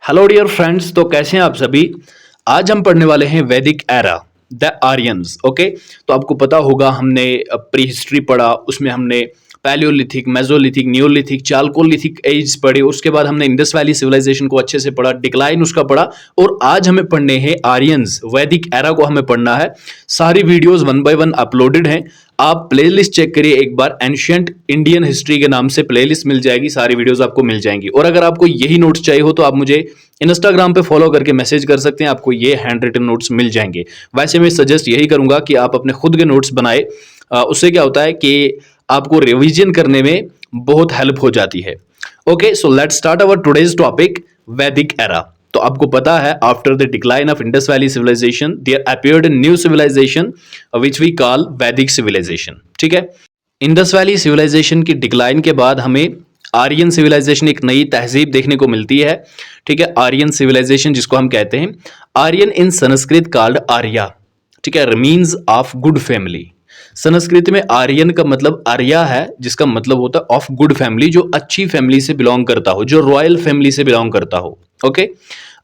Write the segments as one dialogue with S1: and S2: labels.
S1: Hello dear friends, तो कैसे हैं आप सभी। आज हम पढ़ने वाले हैं वैदिक एरा, द आर्यंस। ओके, तो आपको पता होगा हमने प्री हिस्ट्री पढ़ा, उसमें हमने Palaeolithic, Mesolithic, Neolithic, Chalcolithic as पढ़े। उसके बाद हमने इंडस वैली सिविलाइजेशन को अच्छे से पढ़ा, डिक्लाइन उसका पढ़ा। और आज हमें पढ़ने हैं आर्यंस, वैदिक एरा को हमें पढ़ना है। सारी वीडियोस 1 बाय 1 अपलोडेड हैं। आप प्लेलिस्ट चेक करिए एक बार, एंशियंट इंडियन हिस्ट्री के नाम से प्लेलिस्ट मिल जाएगी, सारी वीडियोस आपको मिल जाएंगी। और अगर आपको यही नोट्स चाहिए हो तो आप मुझे इंस्टाग्राम पे फॉलो करके मैसेज कर सकते हैं, आपको ये हैंड रिटन नोट्स मिल जाएंगे। वैसे मैं सजेस्ट यही करूंगा कि आप अपने खुद के नोट्स बनाए, उससे क्या होता है कि आपको रिवीजन करने में बहुत हेल्प हो जाती है। Okay, so let's start our today's topic, Vedic era. तो आपको पता है, after the decline of Indus valley civilization there appeared new civilization which we call Vedic civilization. ठीक है, इंडस वैली सिविलाइजेशन की डिक्लाइन के बाद हमें आर्यन सिविलाइजेशन, एक नई तहजीब देखने को मिलती है। ठीक है, आर्यन सिविलाइजेशन जिसको हम कहते हैं, आर्यन इन संस्कृत कॉल्ड आर्या। ठीक है, means of good family. Sanskrit में आर्यन का मतलब आर्या है, जिसका मतलब होता है ऑफ गुड फैमिली, जो अच्छी फैमिली से बिलोंग करता हो, जो रॉयल फैमिली से बिलोंग करता हो। Okay,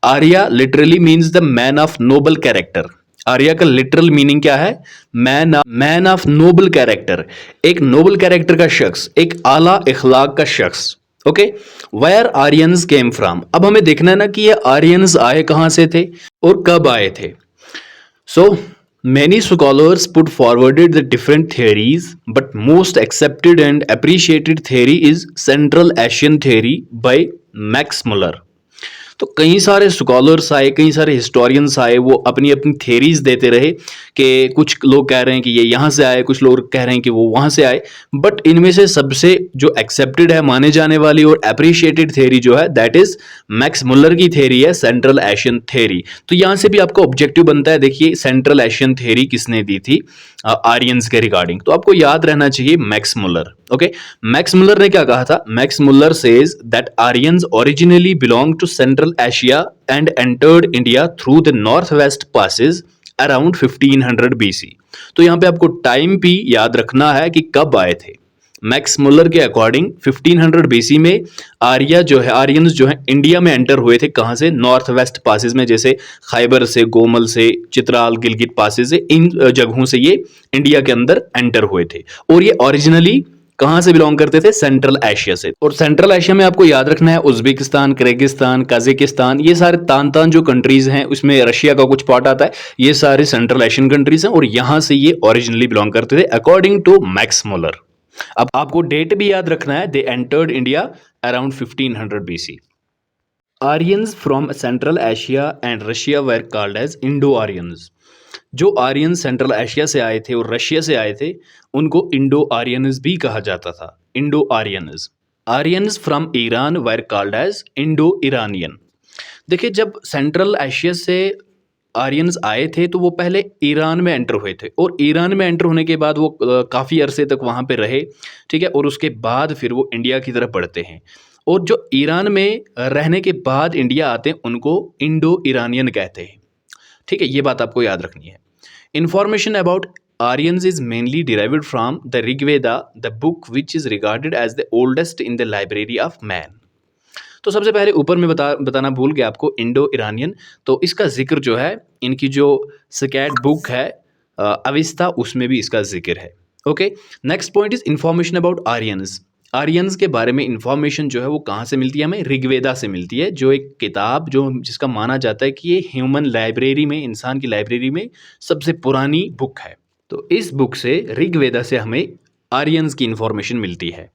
S1: Arya literally means the man of noble character. Arya का लिटरल मीनिंग क्या है? मैन ऑफ नोबल कैरेक्टर, एक नोबल कैरेक्टर का शख्स, एक आला इखलाक का शख्स। Okay, where Aryans came from. अब हमें देखना है ना कि ये आर्यंस आए कहां से थे और कब आए थे। So, many scholars put forwarded the different theories, but most accepted and appreciated theory is Central Asian theory by Max Muller. तो कई सारे स्कॉलर्स आए, कई सारे हिस्टोरियंस आए, वो अपनी अपनी थेरीज देते रहे कि कुछ लोग कह रहे हैं कि ये यहाँ से आए, कुछ लोग कह रहे हैं कि वो वहाँ से आए। बट इनमें से सबसे जो एक्सेप्टेड है, माने जाने वाली और अप्रिशिएटेड थेरी जो है, दैट इज मैक्स मुलर की थेरी है, सेंट्रल एशियन थेरी। तो यहाँ से भी आपको ऑब्जेक्टिव बनता है, देखिए सेंट्रल एशियन थेरी किसने दी थी आर्यंस के रिगार्डिंग। तो आपको याद रहना चाहिए Max Muller. Okay, Max Muller ने क्या कहा था? Max Muller says that Aryans originally belong to central Asia and entered India through the north west passage around 1500 BC. तो यहाँ पे आपको टाइम भी याद रखना है कि कब आए थे। मैक्स मुलर के अकॉर्डिंग 1500 बीसी में आर्यंस जो है इंडिया में एंटर हुए थे। कहाँ से? नॉर्थ वेस्ट पासेज में, जैसे खैबर से, गोमल से, चित्राल, गिलगित पासेज से, इन जगहों से ये इंडिया के अंदर एंटर हुए थे। और ये ओरिजिनली कहां से बिलोंग करते थे? सेंट्रल एशिया से। और सेंट्रल एशिया में आपको याद रखना है उज्बेकिस्तान, किर्गिस्तान, कजाकिस्तान, ये सारे तान जो कंट्रीज हैं, उसमें रशिया का कुछ पार्ट आता है, ये सारे सेंट्रल एशियन कंट्रीज हैं और यहां से ये ओरिजिनली बिलोंग करते थे अकॉर्डिंग टू मैक्स मुलर। अब आपको डेट भी याद रखना है, they entered India around 1500 BC. Aryans from central Asia and Russia were called as Indo Aryans. जो आर्यन सेंट्रल एशिया से आए थे और रशिया से आए थे, उनको इंडो आर्यंस भी कहा जाता था, Indo Aryans. Aryans from Iran were called as Indo Iranian. देखिए, जब सेंट्रल एशिया से आर्यंस आए थे तो वो पहले ईरान में एंटर हुए थे, और ईरान में एंटर होने के बाद वो काफ़ी अरसे तक वहाँ पे रहे। ठीक है, और उसके बाद फिर वो इंडिया की तरफ बढ़ते हैं। और जो ईरान में रहने के बाद इंडिया आते हैं, उनको इंडो ईरानियन कहते हैं। ठीक है, ये बात आपको याद रखनी है। Information about Aryans is mainly derived from the Rigveda, the book which is regarded as the oldest in the library of man. तो सबसे पहले ऊपर में बताना भूल गया आपको, इंडो ईरानियन। तो इसका जिक्र जो है, इनकी जो स्कैट बुक है अविस्ता, उसमें भी इसका जिक्र है। Okay, next point is information about Aryans. Aryans के बारे में इंफॉर्मेशन जो है वो कहाँ से मिलती है? हमें ऋग्वेदा से मिलती है, जो एक किताब जो जिसका माना जाता है कि ये ह्यूमन लाइब्रेरी में, इंसान की लाइब्रेरी में सबसे पुरानी बुक है। तो इस बुक से, ऋग्वेदा से, हमें आर्यंस की इंफॉर्मेशन मिलती है।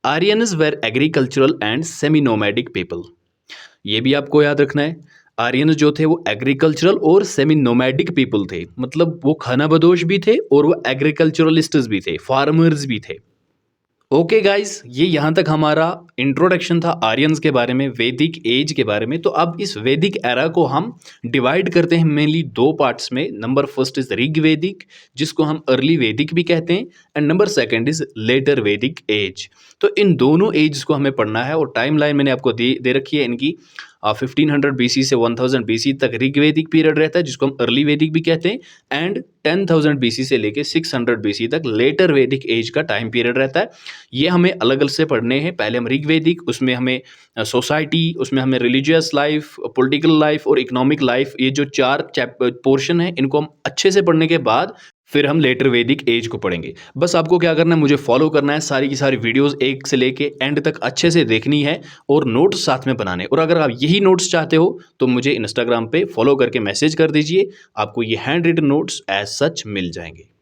S1: Aryans were agricultural and semi nomadic people. ये भी आपको याद रखना है, आर्यंस जो थे वो एग्रीकल्चरल और सेमी नोमैडिक पीपल थे, मतलब वो खानाबदोश भी थे और वो एग्रीकल्चरलिस्ट्स भी थे, फार्मर्स भी थे। ओके गाइस, ये यहाँ तक हमारा इंट्रोडक्शन था आर्यंस के बारे में, वैदिक एज के बारे में। तो अब इस वैदिक एरा को हम डिवाइड करते हैं मेनली दो पार्ट्स में। नंबर फर्स्ट इज ऋग वैदिक, जिसको हम अर्ली वैदिक भी कहते हैं, and number second is later Vedic age. तो इन दोनों एज को हमें पढ़ना है, और टाइम लाइन मैंने आपको दे रखी है इनकी। 1500 BC से 1000 BC तक ऋग्वेदिक पीरियड रहता है, जिसको हम अर्ली वैदिक भी कहते हैं, एंड 10,000 BC से लेके 600 BC तक लेटर वैदिक एज का टाइम पीरियड रहता है। ये हमें अलग अलग से पढ़ने हैं। पहले हम ऋग्वेदिक, उसमें हमें सोसाइटी, उसमें हमें रिलीजियस लाइफ, पॉलिटिकल लाइफ और इकोनॉमिक लाइफ, ये जो 4 पोर्शन है, इनको हम अच्छे से पढ़ने के बाद फिर हम लेटर वैदिक एज को पढ़ेंगे। बस आपको क्या करना है, मुझे फॉलो करना है, सारी की सारी वीडियोस एक से लेके एंड तक अच्छे से देखनी है और नोट्स साथ में बनाने। और अगर आप यही नोट्स चाहते हो तो मुझे इंस्टाग्राम पे फॉलो करके मैसेज कर दीजिए, आपको ये hand written notes as such मिल जाएंगे।